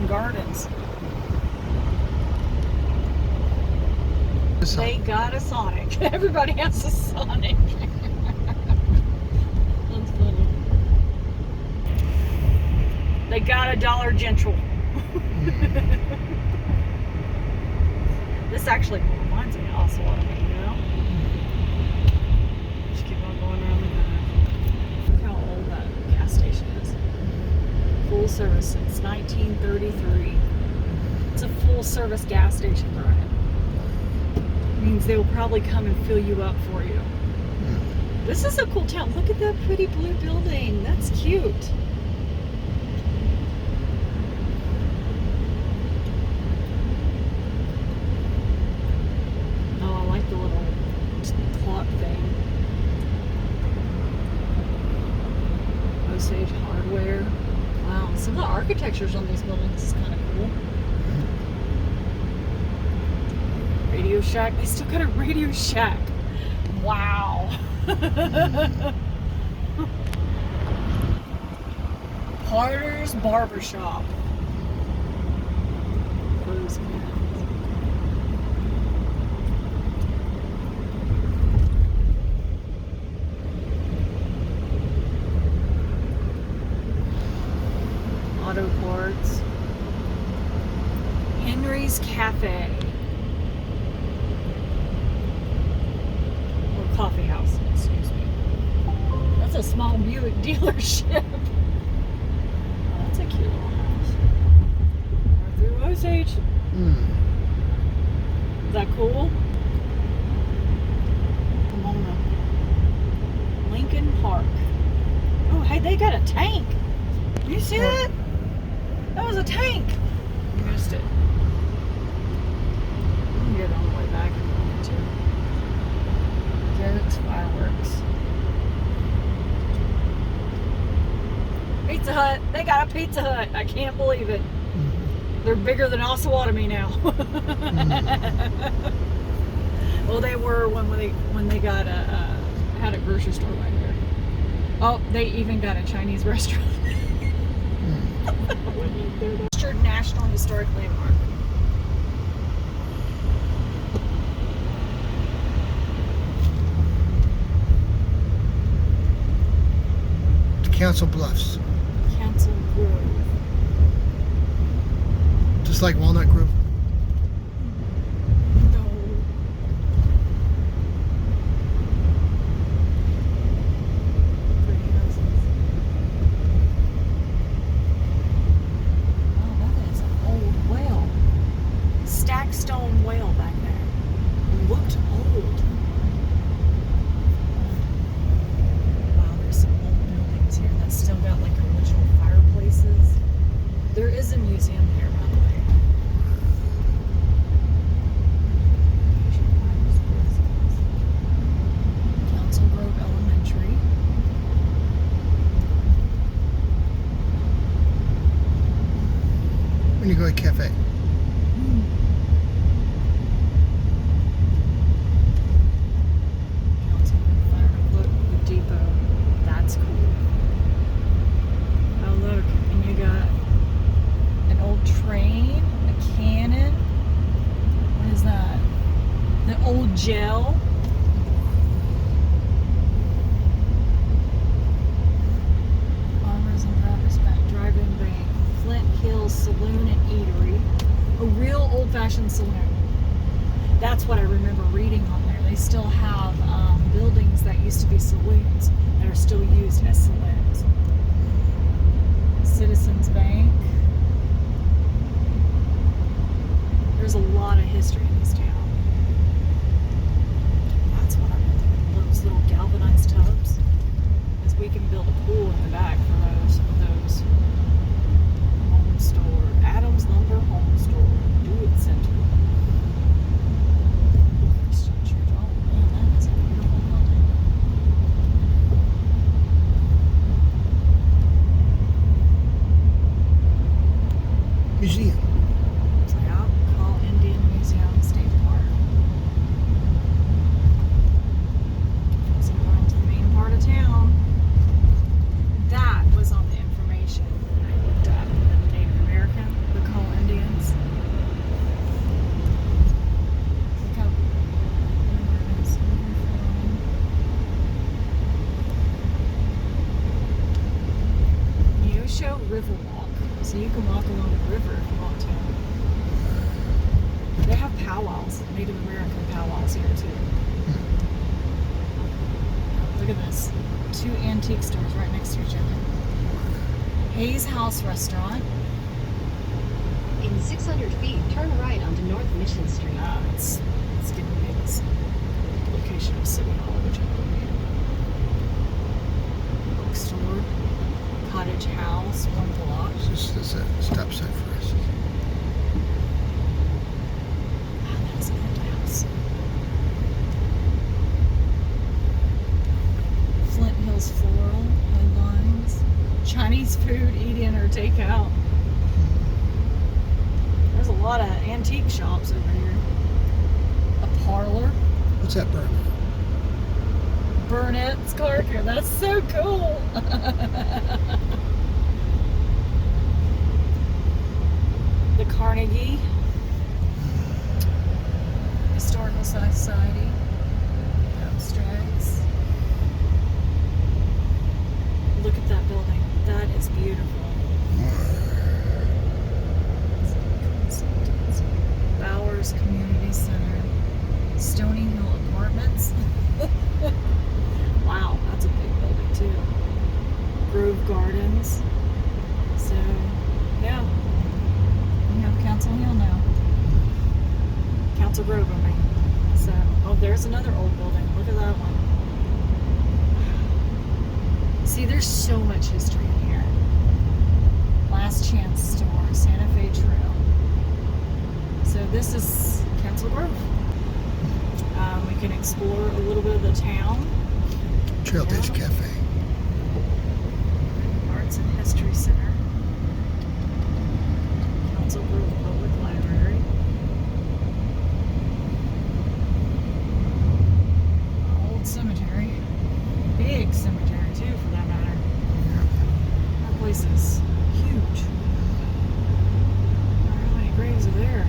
Gardens. They got a Sonic. Everybody has a Sonic. That's funny. They got a Dollar General. This actually reminds me of Ocelot, you know? Just keep on going around the curve. Look how old that gas station is. Full service since 1933. It's a full service gas station, Brian. Means they will probably come and fill you up for you. This is a cool town. Look at that pretty blue building. That's cute. Oh, I like the little clock thing. Osage Hardware. Wow, some of the architectures on these buildings is kind of cool. Radio Shack. They still got a Radio Shack. Wow. Carter's Barbershop. Auto Parts. Henry's Cafe. Coffee house, excuse me. That's a small Buick dealership. Oh, that's a cute little house. We're through Osage. Is that cool? Pomona. Lincoln Park. Oh, hey, they got a tank. You see that? That was a tank. You missed it. You can get it on the way back if you want to. Garrett's Fireworks. Pizza Hut. They got a Pizza Hut. I can't believe it. They're bigger than Osawatomie now. Well, they were when they got had a grocery store right there. Oh, they even got a Chinese restaurant. National Historic Landmark. Council Bluffs. Council Grove. Just like Walnut Grove. No. Pretty houses. Oh, that is an old whale. Stacked stone whale back there. It looked old. Here that's still got like original fireplaces. There is a museum here, by the way. Council Grove Elementary. When you go to cafe. Council Grove Fire. Look, the depot. That's cool. Oh look, and you got an old train, a cannon. What is that? The old jail. Farmers and Drivers Bank, Drive-In Bank, Flint Hills Saloon and Eatery. A real old-fashioned saloon. That's what I remember reading on there. They still have buildings that used to be saloons that are still used as saloons. Citizens Bank. There's a lot of history in this town. That's what I'm thinking. Those little galvanized tubs. Because we can build a pool in the back for those home store. Adams Lumber Home Store. Do It Center. Christian Church. Oh man, that is a beautiful building. Museum. Yeah, Call Indian Museum State Park. So we're going to the main part of town. That was on the information I looked at. The Native American, the Call powwows, Native American powwows here too. Look at this. 2 antique stores right next to each other. Hayes House Restaurant. In 600 feet, turn right onto North Mission Street. It's giving me this location of City Hall, which I believe. Bookstore. Cottage House, 1 block. This is a stop sign for us. That's a good house. Flint Hills Floral, Headlines. Chinese food, eat in or take out. There's a lot of antique shops over here. A parlor. What's that burn? Burnett's Car Care. That's so cool. The Carnegie Historical Society. Abstracts. Look at that building. That is beautiful. Bowers Community Center. Stony Hill Apartments. Wow, that's a big building too. Grove Gardens. So, yeah. We have Council Hill now. Council Grove, I mean. So, oh, there's another old building. Look at that one. See, there's so much history in here. Last Chance Store, Santa Fe Trail. So this is Council Grove. We can explore a little bit of the town. Trail Ditch Cafe. Arts and History Center. Council Grove Public Library. Old cemetery. Big cemetery too, for that matter. That place is huge. I don't know how many graves are there.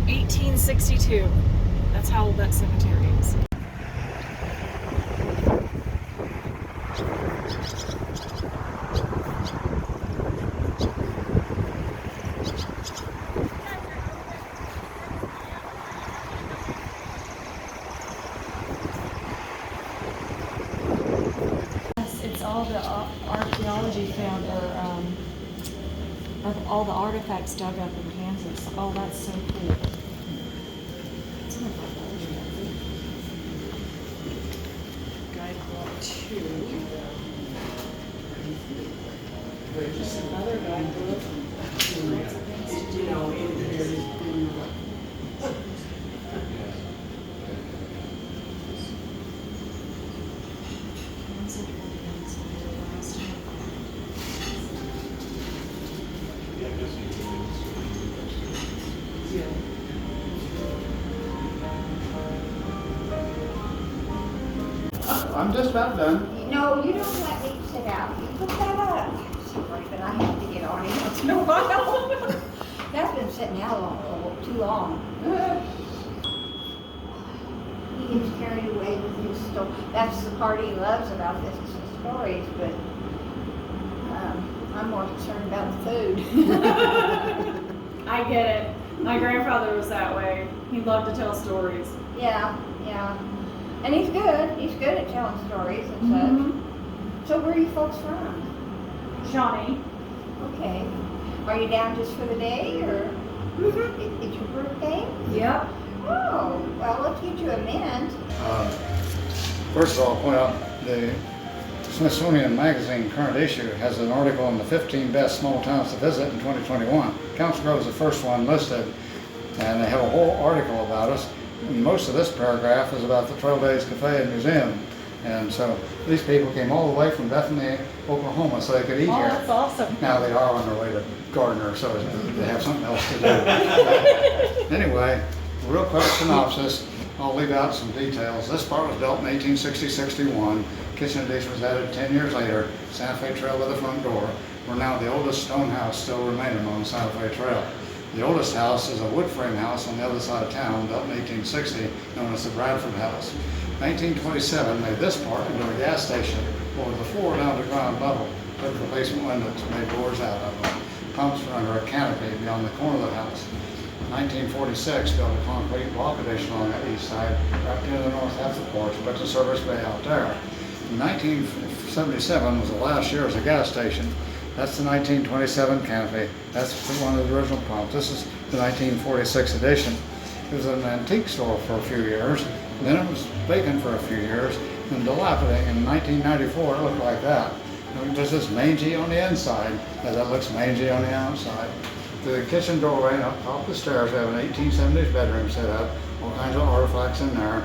1862. That's how old that cemetery is. It's all the archaeology found, of all the artifacts dug up in Kansas. Oh, that's so cool. Guidebook 2. Just another guidebook. Lots of things to do. I'm just about done. No, you don't let me sit out. You put that up. Sorry, but I have to get on it once in a while. That's been sitting out too long. He gets carried away with his story. That's the part he loves about this, is the stories, but I'm more concerned about the food. I get it. My grandfather was that way. He loved to tell stories. Yeah. And he's good. He's good at telling stories and such. So where are you folks from? Shawnee. Okay. Are you down just for the day, or it's your birthday? Yep. Oh, well, let's get you a mint. First of all, I'll point out the Smithsonian Magazine current issue has an article on the 15 best small towns to visit in 2021. Council Grove is the first one listed, and they have a whole article about us. And most of this paragraph is about the Trail Days Cafe and Museum. And so these people came all the way from Bethany, Oklahoma, so they could eat Oh, here. that's awesome. Now they are on their way to Gardner, so they have something else to do. Anyway, real quick synopsis. I'll leave out some details. This part was built in 1860-61. Kitchen addition was added 10 years later. Santa Fe Trail by the front door. We're now the oldest stone house still remaining on the Santa Fe Trail. The oldest house is a wood frame house on the other side of town, built in 1860, known as the Bradford House. 1927 made this part into a gas station, lowered the floor down to ground level, put the basement windows, made doors out of them. Pumps were under a canopy beyond the corner of the house. 1946, built a concrete block addition on the east side, right near the north half of the porch, put the service bay out there. In 1977 was the last year as a gas station. That's the 1927 canopy. That's one of the original pumps. This is the 1946 edition. It was an antique store for a few years. Then it was vacant for a few years and dilapidating. In 1994, it looked like that. Just this mangy on the inside, as it looks mangy on the outside. To the kitchen doorway and up top of the stairs, we have an 1870s bedroom set up, all kinds of artifacts in there.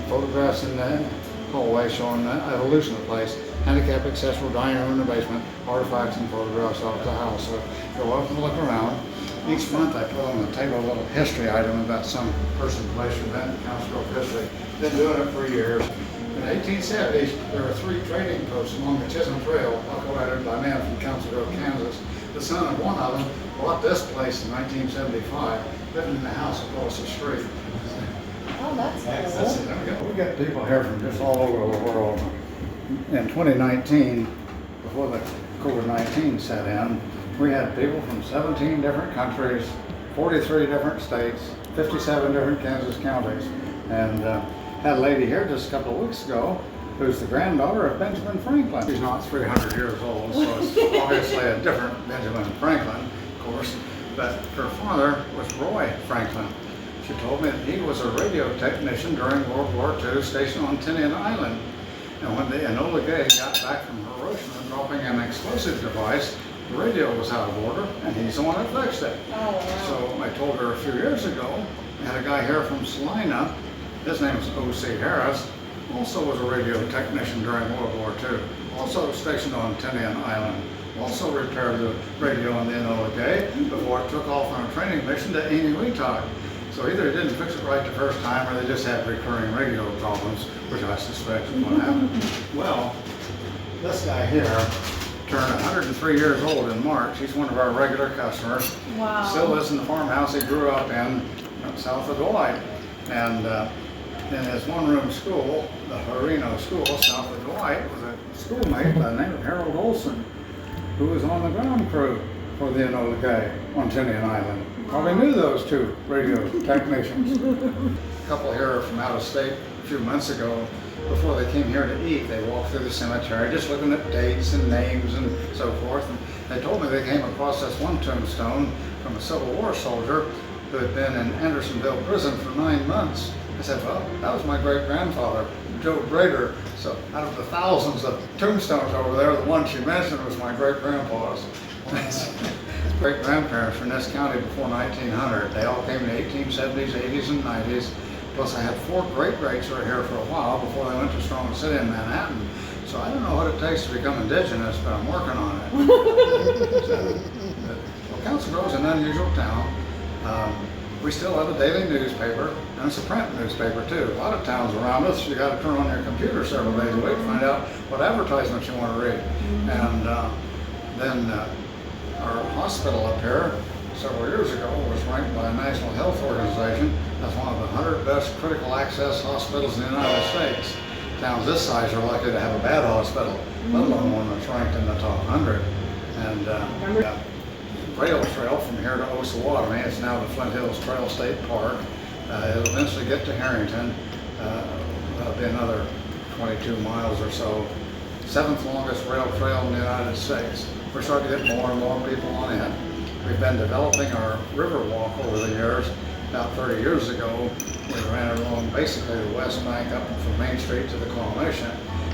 Photographs in the hallway showing the evolution of the place. Handicap accessible dining room in the basement, artifacts and photographs of the house. So you're welcome to look around. Each month I put on the table a little history item about some person, place, event in Council Grove history. Been doing it for years. In the 1870s, there were 3 trading posts along the Chisholm Trail, operated by men from Council Grove, Kansas. The son of one of them bought this place in 1975, living in the house across the street. Oh, that's That's cool. it. There we go. We got people here from just all over the world. In 2019, before the COVID-19 set in, we had people from 17 different countries, 43 different states, 57 different Kansas counties. And had a lady here just a couple of weeks ago who's the granddaughter of Benjamin Franklin. She's not 300 years old, so it's obviously a different Benjamin Franklin, of course. But her father was Roy Franklin. She told me that he was a radio technician during World War II stationed on Tinian Island. And when the Enola Gay got back from Hiroshima dropping an explosive device, the radio was out of order, and he's the one that fixed it. Oh, wow. So I told her a few years ago, I had a guy here from Salina, his name is O.C. Harris, also was a radio technician during World War II, also stationed on Tinian Island, also repaired the radio on the Enola Gay before it took off on a training mission to Enewetak. So either he didn't fix it right the first time, or they just had recurring radio problems, which I suspect is what happened. Well, this guy here turned 103 years old in March. He's one of our regular customers. Wow. Still lives in the farmhouse he grew up in south of Dwight. And in his one-room school, the Harino School, south of Dwight, was a schoolmate by the name of Harold Olson, who was on the ground crew for the Enola Gay on Tinian Island. Probably knew those 2 radio technicians. A couple here from out of state a few months ago, before they came here to eat, they walked through the cemetery just looking at dates and names and so forth. And they told me they came across this one tombstone from a Civil War soldier who had been in Andersonville prison for 9 months. I said, well, that was my great-grandfather, Joe Brader. So out of the thousands of tombstones over there, the one she mentioned was my great-grandpa's. His great-grandparents from this county before 1900. They all came in the 1870s, 80s, and 90s. Plus I had 4 great-greats who were here for a while before they went to Strong City in Manhattan. So I don't know what it takes to become indigenous, but I'm working on it. Well, Council Grove's an unusual town. We still have a daily newspaper, and it's a print newspaper too. A lot of towns around us, you got to turn on your computer several days a week to find out what advertisements you want to read. And then our hospital up here several years ago was ranked by a National Health Organization as one of the 100 best critical access hospitals in the United States. Towns this size are likely to have a bad hospital, let alone one that's ranked in the top 100. And rail trail from here to Osawatomie, it's now the Flint Hills Trail State Park. It'll eventually get to Harrington. That'll be another 22 miles or so. 7th longest rail trail in the United States. We're starting to get more and more people on it. We've been developing our river walk over the years. About 30 years ago, we ran it along basically the west bank up from Main Street to the Coronation.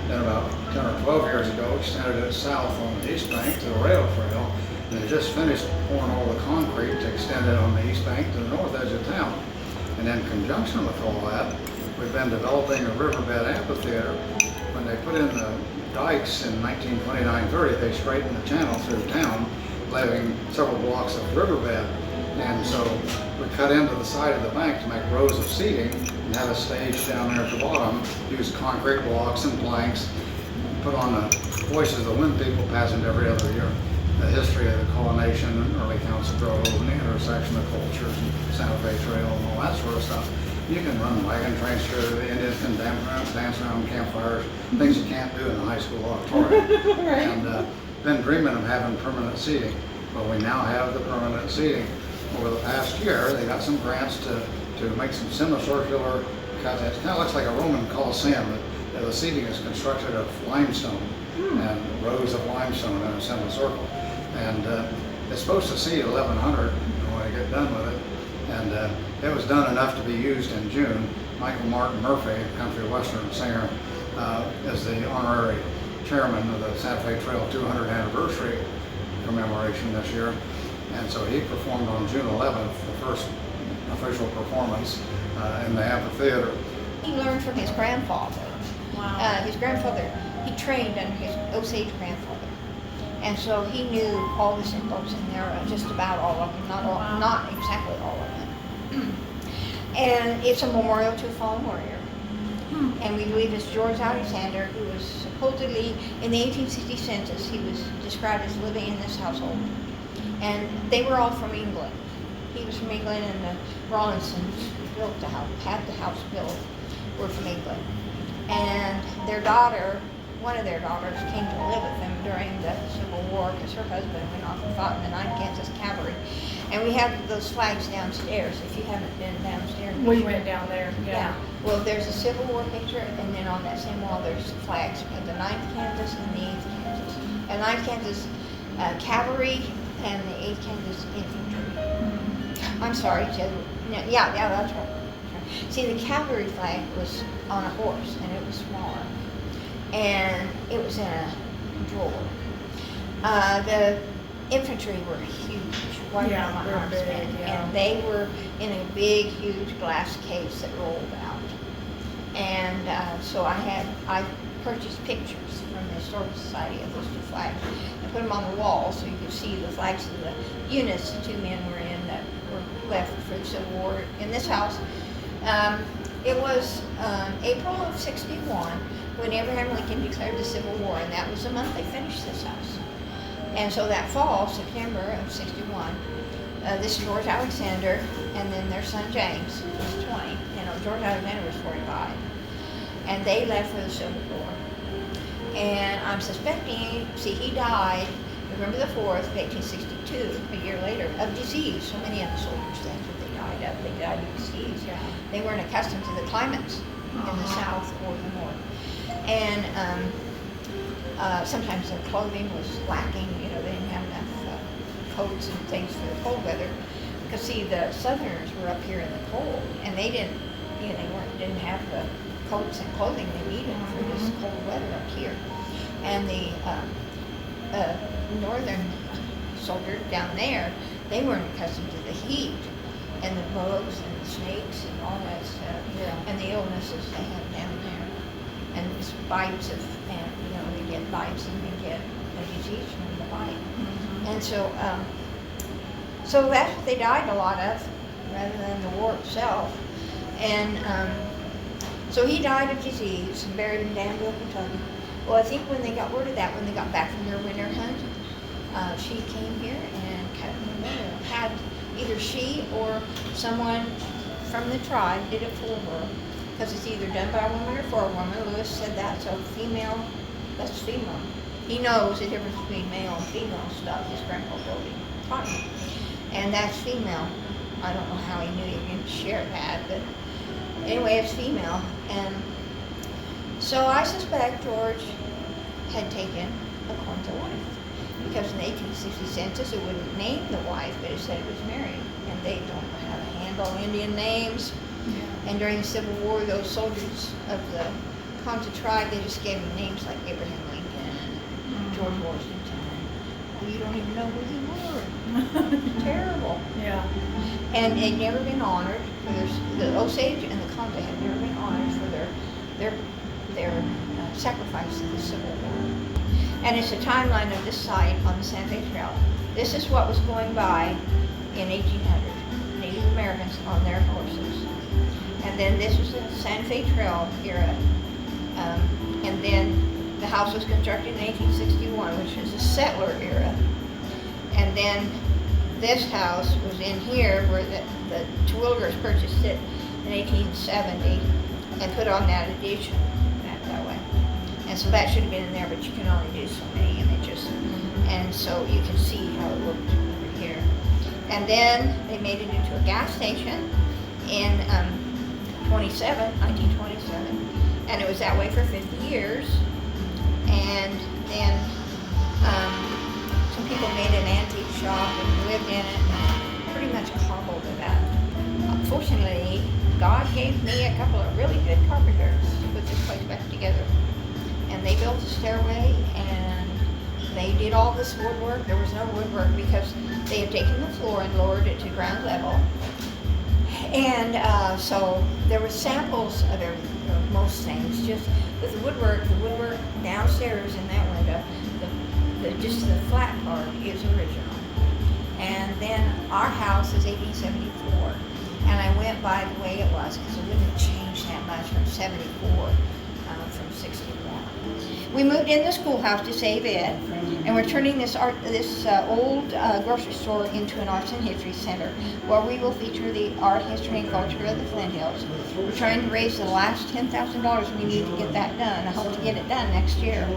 Then about 10 or 12 years ago, extended it south on the east bank to the rail trail. And they just finished pouring all the concrete to extend it on the east bank to the north edge of town. And in conjunction with all that, we've been developing a riverbed amphitheater. When they put in the dikes in 1929-30, they straightened the channel through town, leaving several blocks of riverbed. And so we cut into the side of the bank to make rows of seating and had a stage down there at the bottom, used concrete blocks and planks, put on the Voices of the Wind People pageant every other year. The history of the Coronation and early Council Grove and the intersection of cultures and Santa Fe Trail and all that sort of stuff. You can run wagon trains through, the Indians can dance around campfires, things you can't do in the high school auditorium. Right. And been dreaming of having permanent seating. Well, we now have the permanent seating. over the past year, they got some grants to make some semicircular cuts. It kind of looks like a Roman Colosseum. The seating is constructed of limestone and rows of limestone in a semicircle. And it's supposed to seat 1,100 when they get done with it. And it was done enough to be used in June. Michael Martin Murphy, country western singer, is the honorary chairman of the Santa Fe Trail 200th anniversary commemoration this year. And so he performed on June 11th, the first official performance in the amphitheater. He learned from his grandfather. Wow. His grandfather, he trained under his Osage grandfather. And so he knew all the symbols in there, just about all of them, not all, Wow. not exactly all of them. And it's a memorial to a fallen warrior. And we believe it's George Alexander, who was supposedly, in the 1860 census, he was described as living in this household. And they were all from England. He was from England, and the Rawlinsons who built the house, had the house built, were from England. And their daughter, one of their daughters, came to live with them during the Civil War because her husband went off and fought in the 9th Kansas Cavalry. And we have those flags downstairs. If you haven't been downstairs, We went down there, yeah. Well, there's a Civil War picture, and then on that same wall, there's the flags of the 9th Kansas and the 8th Kansas. And 9th Kansas Cavalry and the 8th Kansas Infantry. I'm sorry, yeah, that's right. See, the cavalry flag was on a horse, and it was smaller, and it was in a drawer. The infantry were huge, one Yeah, of my they're arms big, span, yeah. and they were in a big, huge glass case that rolled out. And so I purchased pictures from the Historical Society of those two flags and put them on the wall so you could see the flags of the units the two men were in that were left for the Civil War in this house. It was April of '61 when Abraham Lincoln declared the Civil War, and that was the month they finished this house. And so that fall, September of '61, this George Alexander and then their son James was 20. George Alexander was 45. And they left for the Civil War. And I'm suspecting, he died November the 4th of 1862, a year later, of disease. So many of the soldiers, that's what they died of. They died of disease. Yeah. They weren't accustomed to the climates in the South or the North. And sometimes their clothing was lacking. They didn't have enough coats and things for the cold weather. Because see, the Southerners were up here in the cold, and they didn't have the coats and clothing they needed for this cold weather up here. And the northern soldiers down there, they weren't accustomed to the heat and the bugs and the snakes and all that stuff, and the illnesses they have down there, and it's bites of, and they get bites and they get a disease from the bite, and so that's what they died a lot of, rather than the war itself, and so he died of disease and buried in Danville, Kentucky. Well, I think when they got word of that, when they got back from their winter hunt, she came here and cut him away. Had either she or someone from the tribe did it for her, because it's either done by a woman or for a woman. Lewis said that, so female, that's female. He knows the difference between male and female stuff. His grandpa taught him. And that's female. I don't know how he knew he didn't share that, but anyway, it's female. And so I suspect George had taken a Quinta wife, because in the 1860 census it wouldn't name the wife, but it said it was married, and they don't know how to handle Indian names. And during the Civil War, those soldiers of the Quinta tribe, they just gave them names like Abraham Lincoln and George Washington. Well, you don't even know who they were. Terrible. Yeah. And they'd never been honored for the Osage and the Quinta had never been honored for their sacrifice in the Civil War. And it's a timeline of this site on the Santa Fe Trail. This is what was going by in 1800, Native Americans on their horses. And then this was the Santa Fe Trail era. And then the house was constructed in 1861, which was a settler era. And then this house was in here where the Terwilligers purchased it in 1870 and put on that addition that way. And so that should have been in there, but you can only do so many images. And so you can see how it looked over here. And then they made it into a gas station in 1927, and it was that way for 50 years. And then some people made an antique shop and lived in it and pretty much cobbled it up. Fortunately, God gave me a couple of really good carpenters to put this place back together. And they built a stairway and they did all this woodwork. There was no woodwork because they had taken the floor and lowered it to ground level. And so there were samples of most things. Just with the woodwork downstairs in that window, just the flat part is original. And then our house is 1874. And I went by the way it was because it wouldn't change that much from 74, from 61. We moved in the schoolhouse to save it, and we're turning this old grocery store into an arts and history center where we will feature the art, history, and culture of the Flint Hills. We're trying to raise the last $10,000 we need to get that done. I hope to get it done next year.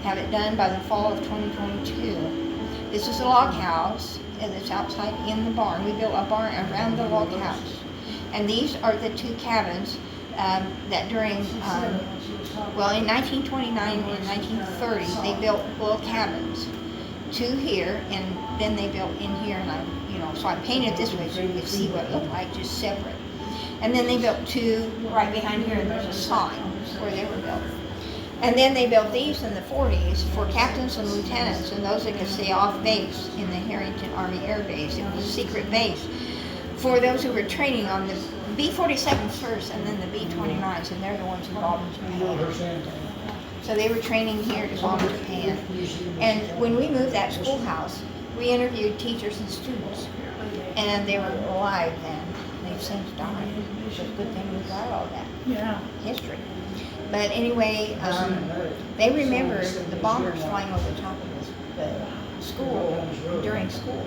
Have it done by the fall of 2022. This is a log house that's outside in the barn. We built a barn around the log house. And these are the two cabins that during, in 1929 and 1930, they built little cabins. Two here, and then they built in here, and so I painted this way so you could see what it looked like, just separate. And then they built two right behind here, and there's a sign where they were built. And then they built these in the 40s for captains and lieutenants and those that could stay off base in the Harrington Army Air Base. It was a secret base for those who were training on the B-47s first and then the B-29s, and they're the ones who bombed Japan. So they were training here to bomb Japan. And when we moved that schoolhouse, we interviewed teachers and students, and they were alive then. They've since died. It's a good thing we got all that history. But anyway, they remembered the bombers flying over the top of the school during school.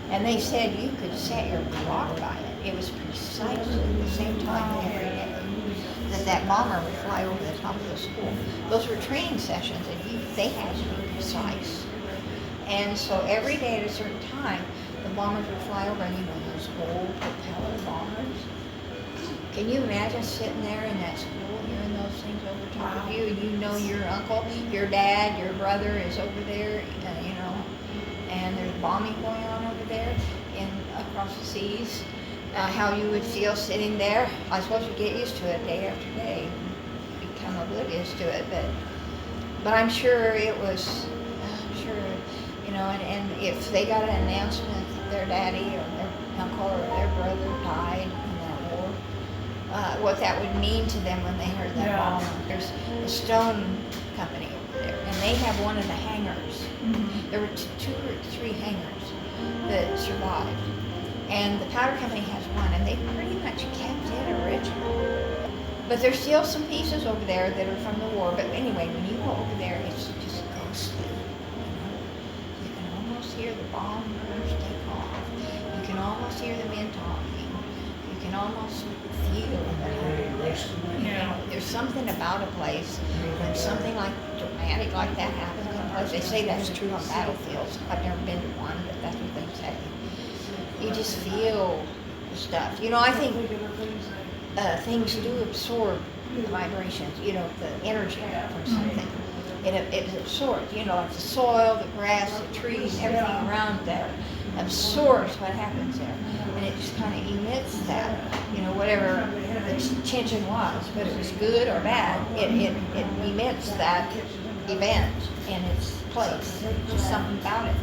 And they said you could set your clock by it. It was precisely the same time every day that bomber would fly over the top of the school. Those were training sessions, and they had to be precise. And so every day at a certain time, the bombers would fly over, and those old propeller bombers. Can you imagine sitting there in that school hearing those things over top of you, and your uncle, your dad, your brother is over there, and there's bombing going on over there across the seas. How you would feel sitting there. I suppose you get used to it day after day, become oblivious to it, but I'm sure it was, and if they got an announcement that their daddy or their uncle or their brother died in that war, what that would mean to them when they heard that bomb. There's a stone company over there, and they have one of the hangars. Mm-hmm. There were two or three hangars that survived. And the powder company has one, and they pretty much kept it original. But there's still some pieces over there that are from the war. But anyway, when you go over there, it's just ghostly. You can almost hear the bombers take off. You can almost hear the men talking. You can almost feel the there's something about a place when something like dramatic like that happens in a place. They say that's true on battlefields. I've never been to one, but that's what they say. You just feel the stuff. I think things do absorb the vibrations, the energy from something. It absorbs, like the soil, the grass, the trees, everything around there absorbs what happens there. And it just kind of emits that, whatever the tension was, whether it was good or bad, it emits that event in its place. Just something about it.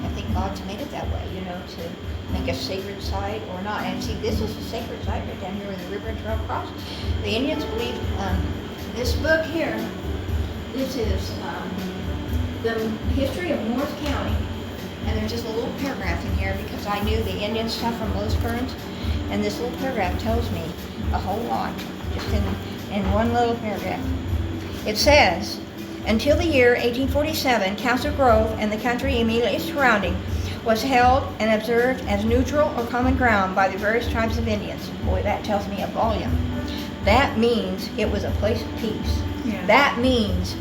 I think God's made it that way, to make a sacred site or not. And see, this is a sacred site right down here where the river and trail crosses. The Indians believe this book here, this is the history of North County. And there's just a little paragraph in here because I knew the Indian stuff from Los Burns. And this little paragraph tells me a whole lot, just in one little paragraph. It says, until the year 1847, Council Grove and the country immediately surrounding was held and observed as neutral or common ground by the various tribes of Indians. Boy, that tells me a volume. That means it was a place of peace. Yeah. That means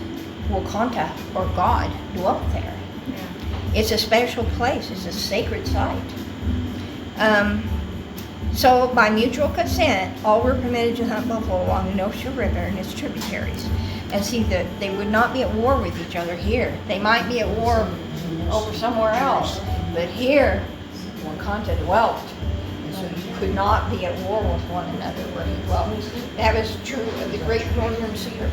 Wakanda or God dwelt there. Yeah. It's a special place. It's a sacred site. So by mutual consent, all were permitted to hunt buffalo along the Neosho River and its tributaries. And see that they would not be at war with each other here. They might be at war over somewhere else, but here, Wakanta dwelt. And so you could not be at war with one another where he dwelt. That was true of the great northern cedars.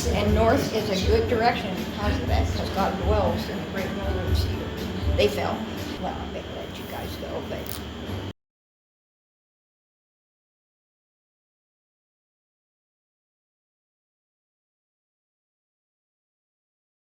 And north is a good direction because of that, because God dwells in the great northern cedars. They fell. Well, I better let you guys go, but